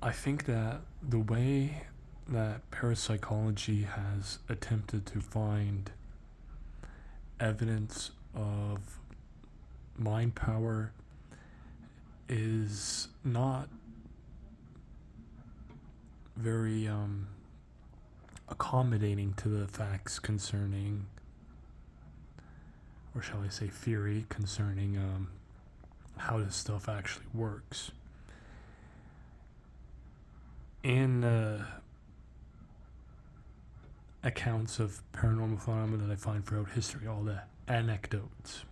I think that the way that parapsychology has attempted to find evidence of mind power is not very accommodating to the facts concerning, or shall I say, theory concerning how this stuff actually works. In accounts of paranormal phenomena that I find throughout history, all the anecdotes,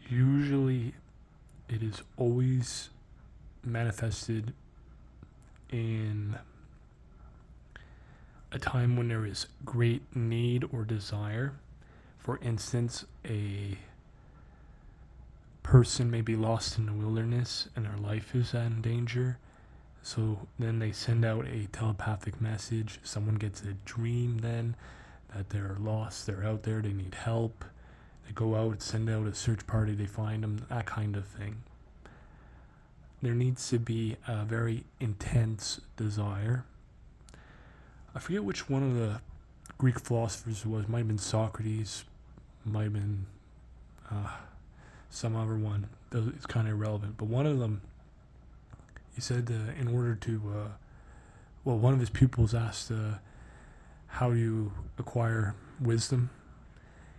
usually it is always manifested in a time when there is great need or desire. For instance, a person may be lost in the wilderness and their life is in danger. So then they send out a telepathic message. Someone gets a dream then that they're lost, they're out there, they need help. They go out, send out a search party, they find them, that kind of thing. There needs to be a very intense desire. I forget which one of the Greek philosophers it was. Might have been Socrates, might have been some other one. It's kind of irrelevant. But one of them, he said in order to, one of his pupils asked, how do you acquire wisdom?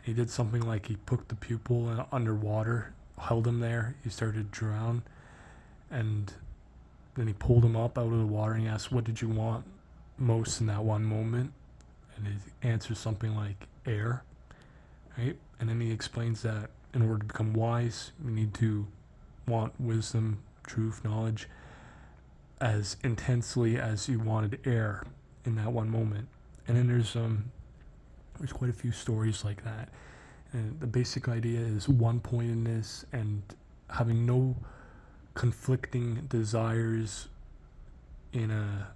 He did something like he put the pupil underwater, held him there. He started to drown. And then he pulled him up out of the water and he asked, what did you want most in that one moment? And his answer is something like air, right? And then he explains that in order to become wise, you need to want wisdom, truth, knowledge as intensely as you wanted air in that one moment. And then there's quite a few stories like that. And the basic idea is one-pointedness and having no conflicting desires in a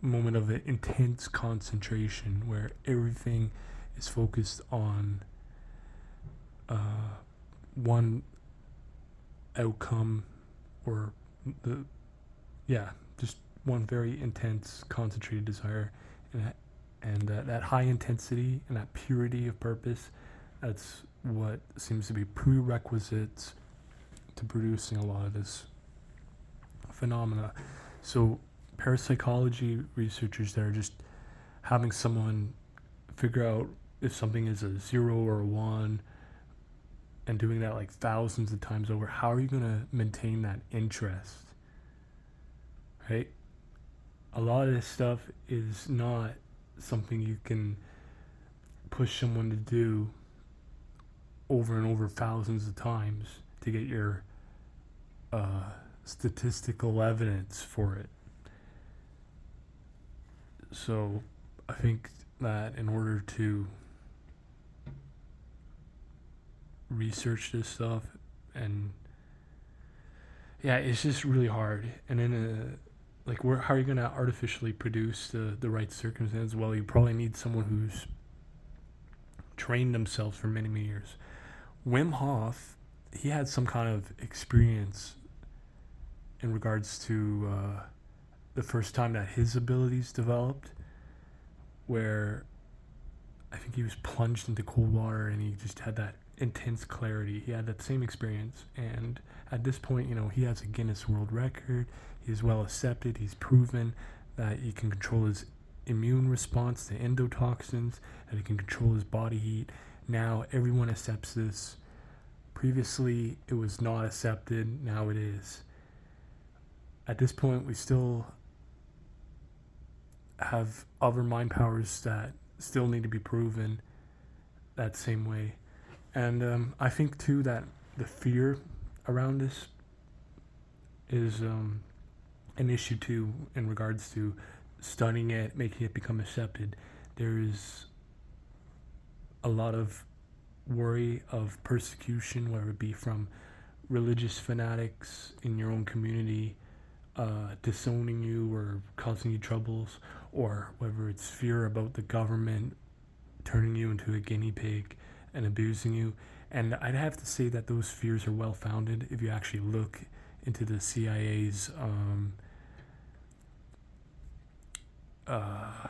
moment of intense concentration where everything is focused on one outcome, or just one very intense concentrated desire, and that high intensity and that purity of purpose, that's what seems to be prerequisites to producing a lot of this phenomena. So parapsychology researchers that are just having someone figure out if something is a 0 or a 1 and doing that like thousands of times over, how are you going to maintain that interest? Right? A lot of this stuff is not something you can push someone to do over and over thousands of times to get your statistical evidence for it. So I think that in order to research this stuff, and it's just really hard. And then how are you going to artificially produce the right circumstances? Well, you probably need someone who's trained themselves for many, many years. Wim Hof, he had some kind of experience in regards to the first time that his abilities developed, where I think he was plunged into cold water and he just had that intense clarity. He had that same experience, and at this point, he has a Guinness World Record. He's well accepted. He's proven that he can control his immune response to endotoxins, that he can control his body heat. Now everyone accepts this. Previously, it was not accepted. Now it is. At this point, we still have other mind powers that still need to be proven that same way. And I think, too, that the fear around this is an issue, too, in regards to studying it, making it become accepted. There is a lot of worry of persecution, whether it be from religious fanatics in your own community, disowning you or causing you troubles, or whether it's fear about the government turning you into a guinea pig and abusing you. And I'd have to say that those fears are well founded if you actually look into the CIA's uh,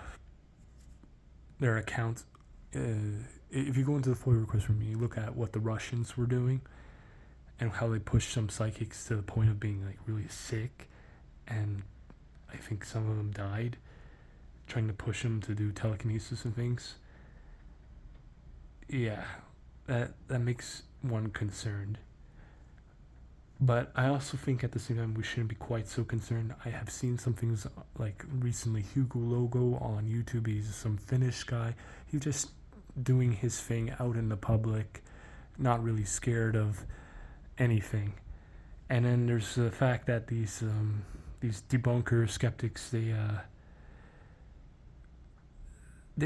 their accounts. If you go into the FOIA request room, you look at what the Russians were doing and how they pushed some psychics to the point of being like really sick, and I think some of them died trying to push them to do telekinesis and things. Yeah, that makes one concerned. But I also think at the same time we shouldn't be quite so concerned. I have seen some things like recently Hugo Logo on YouTube. He's some Finnish guy. He's just doing his thing out in the public, not really scared of anything. And then there's the fact that these debunker skeptics, they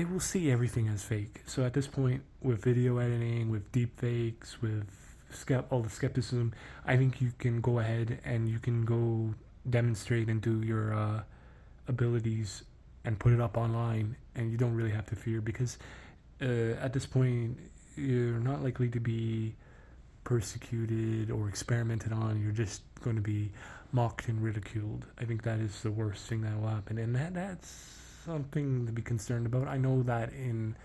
will see everything as fake. So at this point, with video editing, with deep fakes, with all the skepticism, I think you can go ahead and you can go demonstrate and do your abilities and put it up online, and you don't really have to fear, because at this point you're not likely to be persecuted or experimented on. You're just going to be mocked and ridiculed. I think that is the worst thing that will happen, and that's something to be concerned about. I know that in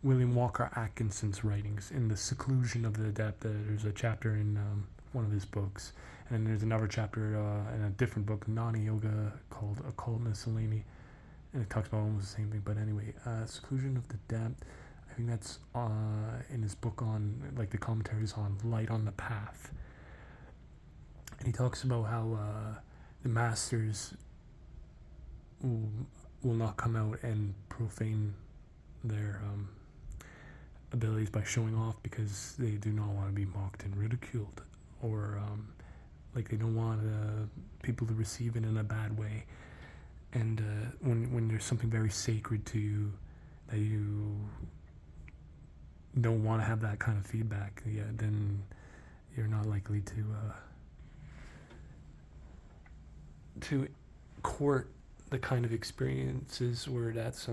William Walker Atkinson's writings, in The Seclusion of the Adept, there's a chapter in one of his books, and there's another chapter in a different book, Nani Yoga, called Occult Miscellany, and it talks about almost the same thing. But anyway, Seclusion of the Adept, I think that's in his book on, like, the commentaries on Light on the Path, and he talks about how the masters will not come out and profane their abilities by showing off, because they do not want to be mocked and ridiculed, or like they don't want people to receive it in a bad way. And when there's something very sacred to you that you don't want to have that kind of feedback, yeah, then you're not likely to court the kind of experiences where that's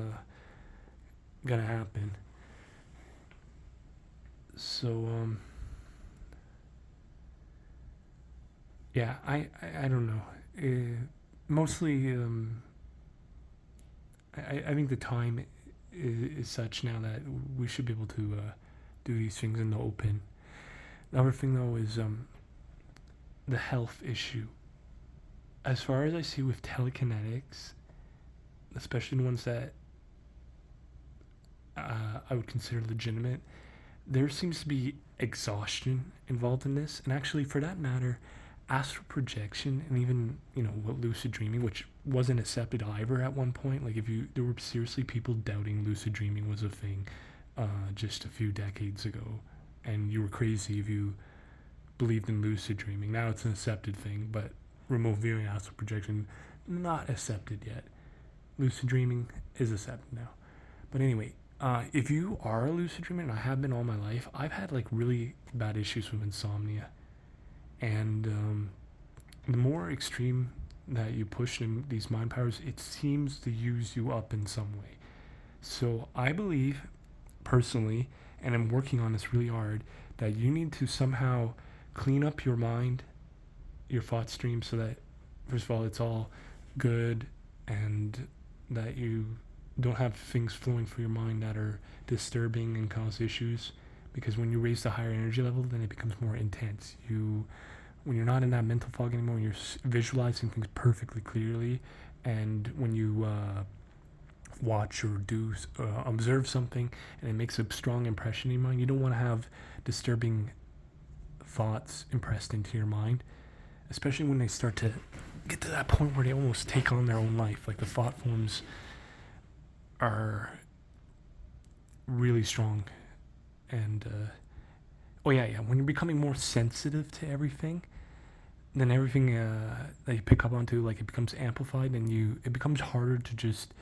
gonna happen. So yeah, I don't know. Mostly, I think the time is such now that we should be able to do these things in the open. The other thing though is the health issue. As far as I see with telekinetics, especially the ones that I would consider legitimate, there seems to be exhaustion involved in this. And actually, for that matter, astral projection, and even, what lucid dreaming, which wasn't accepted either at one point. Like, there were seriously people doubting lucid dreaming was a thing just a few decades ago, and you were crazy if you believed in lucid dreaming. Now it's an accepted thing, but remote viewing, astral projection, not accepted yet. Lucid dreaming is accepted now. But anyway, if you are a lucid dreamer, and I have been all my life, I've had like really bad issues with insomnia. And the more extreme that you push in these mind powers, it seems to use you up in some way. So I believe, personally, and I'm working on this really hard, that you need to somehow clean up your mind, your thought stream, so that, first of all, it's all good, and that you don't have things flowing through your mind that are disturbing and cause issues. Because when you raise the higher energy level, then it becomes more intense. When you're not in that mental fog anymore, you're visualizing things perfectly clearly, and when you watch or do observe something, and it makes a strong impression in your mind, you don't want to have disturbing thoughts impressed into your mind, especially when they start to get to that point where they almost take on their own life. Like, the thought forms are really strong. And when you're becoming more sensitive to everything, then everything that you pick up onto, like, it becomes amplified, and it becomes harder to just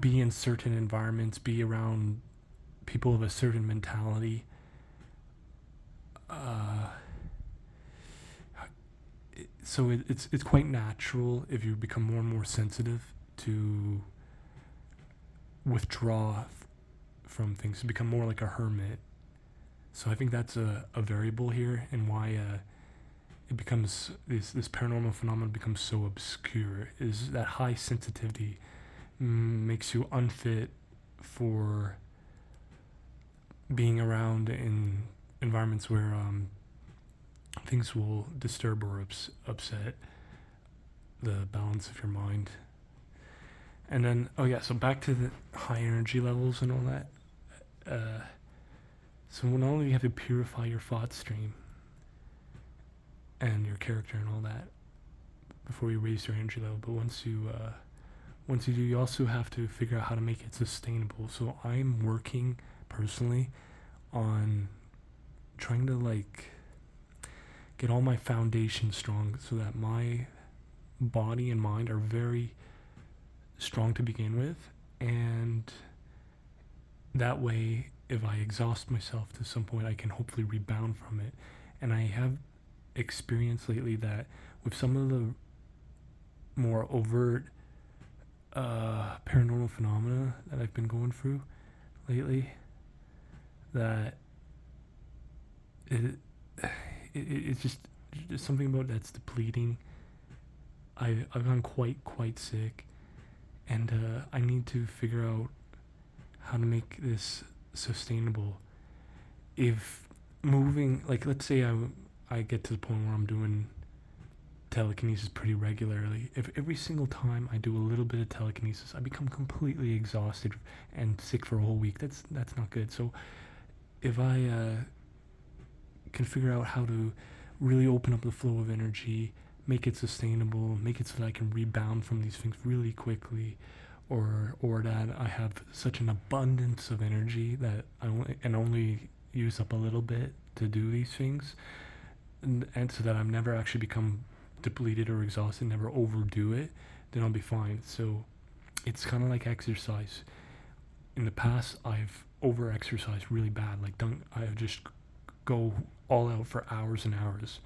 be in certain environments, be around people of a certain mentality. So it's quite natural, if you become more and more sensitive, to withdraw from things, to become more like a hermit. So I think that's a variable here, and why it becomes this paranormal phenomenon becomes so obscure, is that high sensitivity makes you unfit for being around in environments where things will disturb or upset the balance of your mind. And then, oh yeah, so back to the high energy levels and all that. So not only do you have to purify your thought stream and your character and all that before you raise your energy level, but once you do, you also have to figure out how to make it sustainable. So I'm working personally on trying to like get all my foundation strong so that my body and mind are very strong to begin with, and that way if I exhaust myself to some point I can hopefully rebound from it. And I have experienced lately that with some of the more overt paranormal phenomena that I've been going through lately, that it's just there's something about that's depleting. I've gone quite sick, and I need to figure out how to make this sustainable. If moving, like, let's say I get to the point where I'm doing telekinesis pretty regularly. If every single time I do a little bit of telekinesis, I become completely exhausted and sick for a whole week, that's not good. So if I can figure out how to really open up the flow of energy, make it sustainable, make it so that I can rebound from these things really quickly, or that I have such an abundance of energy that I only use up a little bit to do these things, and so that I'm never actually become depleted or exhausted, never overdo it, then I'll be fine. So it's kind of like exercise. In the past, I've over exercised really bad. Like, I just go all out for hours and hours.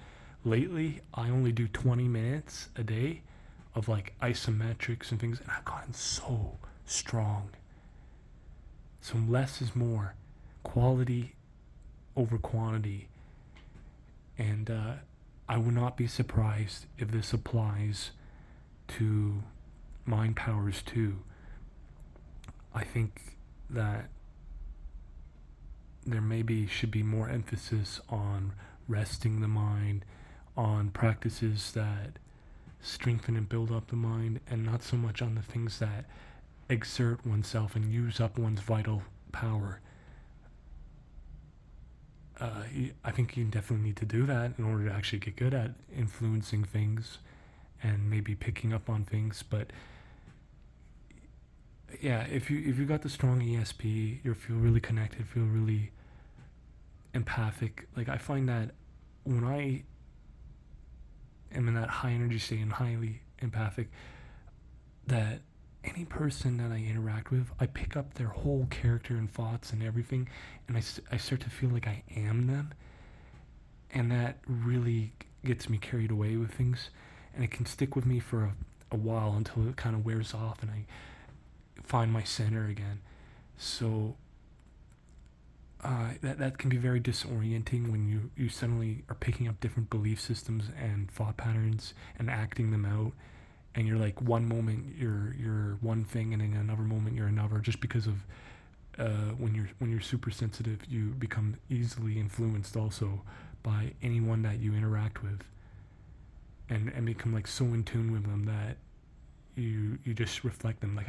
Lately, I only do 20 minutes a day of like isometrics and things, and I've gotten so strong. So less is more, quality over quantity, and I would not be surprised if this applies to mind powers too. I think that there maybe should be more emphasis on resting the mind, on practices that strengthen and build up the mind, and not so much on the things that exert oneself and use up one's vital power. I think you definitely need to do that in order to actually get good at influencing things and maybe picking up on things. But yeah, if you got the strong ESP, you feel really connected, feel really empathic. Like, I find that when I am in that high energy state and highly empathic, that any person that I interact with, I pick up their whole character and thoughts and everything, and I start to feel like I am them, and that really gets me carried away with things, and it can stick with me for a while until it kind of wears off and I find my center again. So that can be very disorienting when you suddenly are picking up different belief systems and thought patterns and acting them out, and you're like, one moment you're one thing and in another moment you're another, just because of when you're super sensitive, you become easily influenced also by anyone that you interact with, and become like so in tune with them that you just reflect them. Like,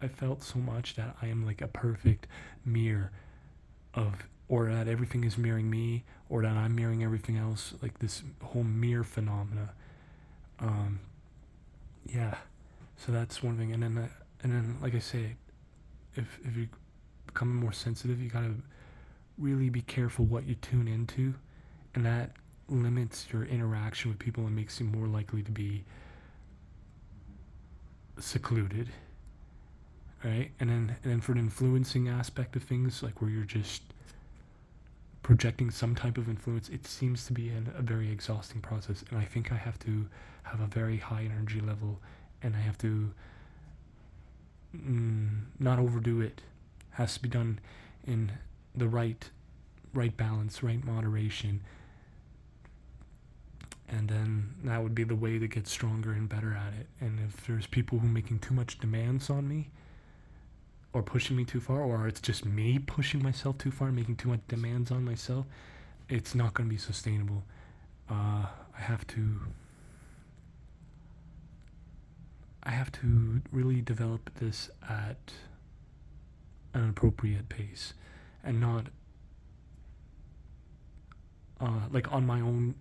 I felt so much that I am like a perfect mirror of, or that everything is mirroring me, or that I'm mirroring everything else, like this whole mirror phenomena. Yeah, so that's one thing. And then like I say, if you become more sensitive, you gotta really be careful what you tune into, and that limits your interaction with people and makes you more likely to be secluded, right? And then for an influencing aspect of things, like where you're just projecting some type of influence, it seems to be a very exhausting process. And I think I have to have a very high energy level, and I have to not overdo it. Has to be done in the right balance, right moderation, and then that would be the way to get stronger and better at it. And if there's people who are making too much demands on me, or pushing me too far, or it's just me pushing myself too far, making too much demands on myself, it's not going to be sustainable. I have to really develop this at an appropriate pace, and not like on my own,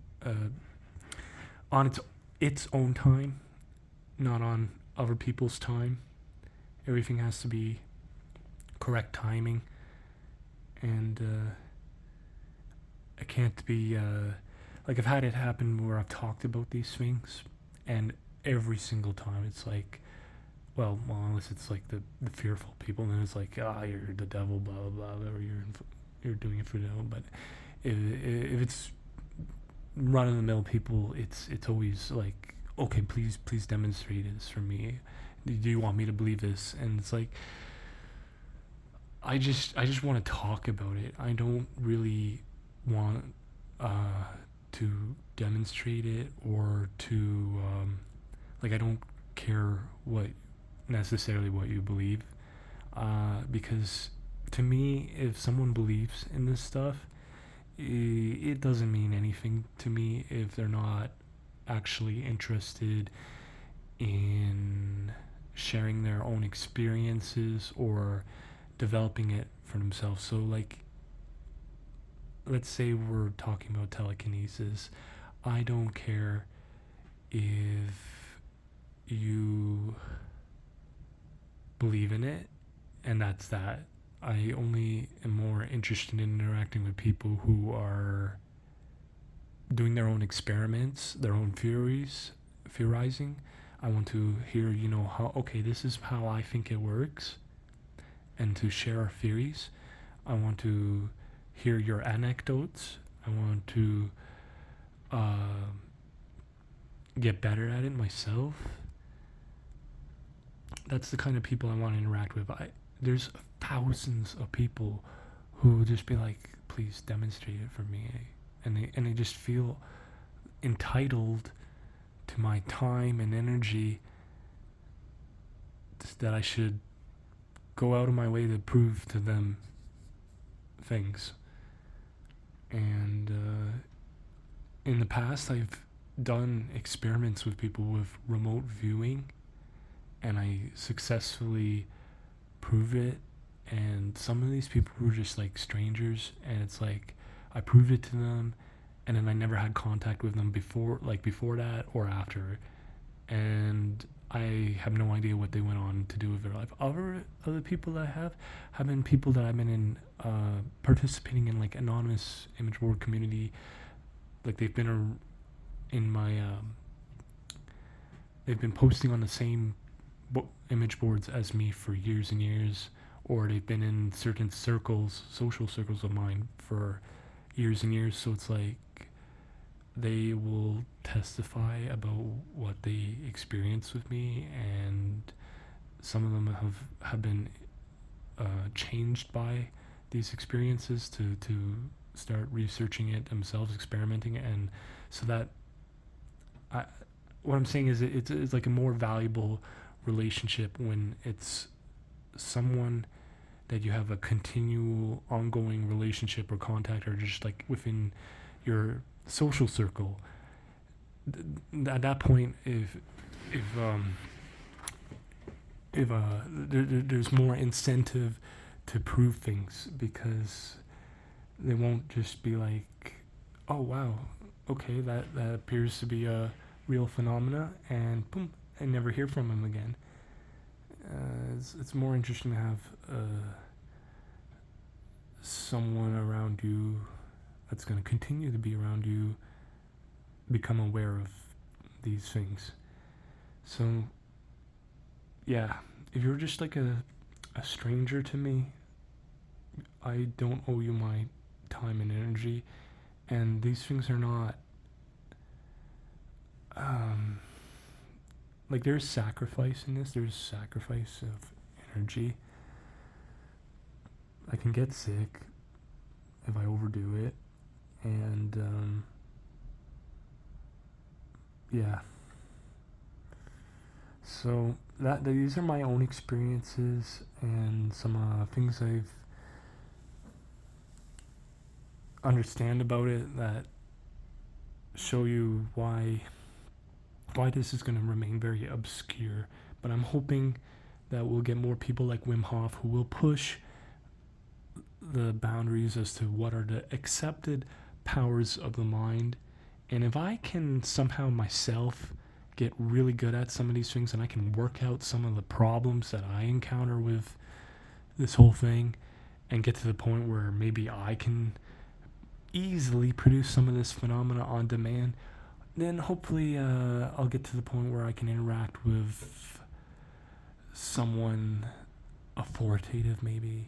on its own time, not on other people's time. Everything has to be correct timing, and I can't be like, I've had it happen where I've talked about these things, and every single time it's like, well, unless it's like the fearful people, then it's like, you're the devil, blah blah blah, or you're doing it for the devil. But if it's run of the mill people, it's always like, okay, please demonstrate this for me. Do you want me to believe this? And it's like, I just want to talk about it. I don't really want to demonstrate it, or to like, I don't care what necessarily what you believe, because to me, if someone believes in this stuff, it doesn't mean anything to me if they're not actually interested in sharing their own experiences or developing it for themselves. So, like, let's say we're talking about telekinesis. I don't care if you believe in it, and that's that. I only am more interested in interacting with people who are doing their own experiments, their own theorizing. I want to hear, how, okay, this is how I think it works, and to share our theories. I want to hear your anecdotes. I want to get better at it myself. That's the kind of people I want to interact with. There's thousands of people who will just be like, please demonstrate it for me, and they just feel entitled to my time and energy, that I should go out of my way to prove to them things. And in the past, I've done experiments with people with remote viewing, and I successfully prove it. And some of these people were just like strangers, and it's like, I proved it to them, and then I never had contact with them before that or after, and I have no idea what they went on to do with their life. Other people that I have been people that I've been in participating in, like, anonymous image board community. Like, they've been in my they've been posting on the same image boards as me for years and years, or they've been in certain social circles of mine for years and years. So it's like, they will testify about what they experienced with me, and some of them have been changed by these experiences to start researching it themselves, experimenting it. And so that, what I'm saying is, it's like a more valuable relationship when it's someone that you have a continual ongoing relationship or contact, or just like within your social circle. At that point, if there's more incentive to prove things, because they won't just be like, oh wow, okay, that appears to be a real phenomena, and boom, I never hear from him again. It's more interesting to have someone around you that's going to continue to be around you become aware of these things. So, yeah, if you're just like a stranger to me, I don't owe you my time and energy, and these things are not like, there's sacrifice in this. There's sacrifice of energy. I can get sick if I overdo it, and yeah. So these are my own experiences and some things I've understand about it that show you why this is going to remain very obscure. But I'm hoping that we'll get more people like Wim Hof who will push the boundaries as to what are the accepted powers of the mind. And if I can somehow myself get really good at some of these things and I can work out some of the problems that I encounter with this whole thing and get to the point where maybe I can easily produce some of this phenomena on demand, then hopefully I'll get to the point where I can interact with someone authoritative maybe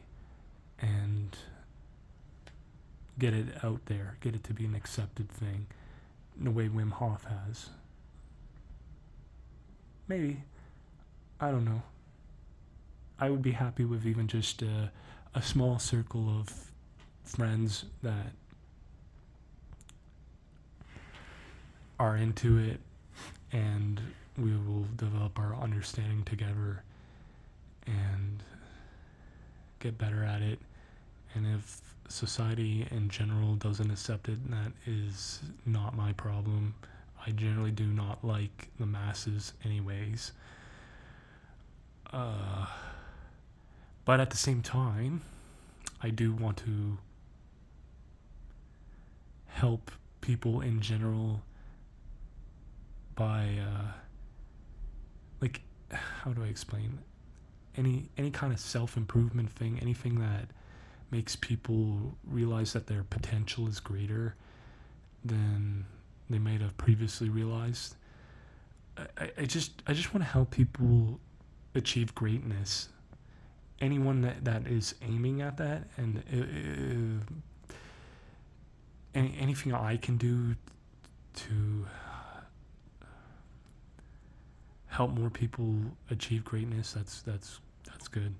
and get it out there, get it to be an accepted thing in the way Wim Hof has. Maybe. I don't know. I would be happy with even just a small circle of friends that are into it, and we will develop our understanding together and get better at it. And if society in general doesn't accept it, that is not my problem. I generally do not like the masses anyways. But at the same time, I do want to help people in general by like, how do I explain, any kind of self-improvement thing, anything that makes people realize that their potential is greater than they might have previously realized. I just want to help people achieve greatness. Anyone that is aiming at that, and anything I can do to help more people achieve greatness, that's good.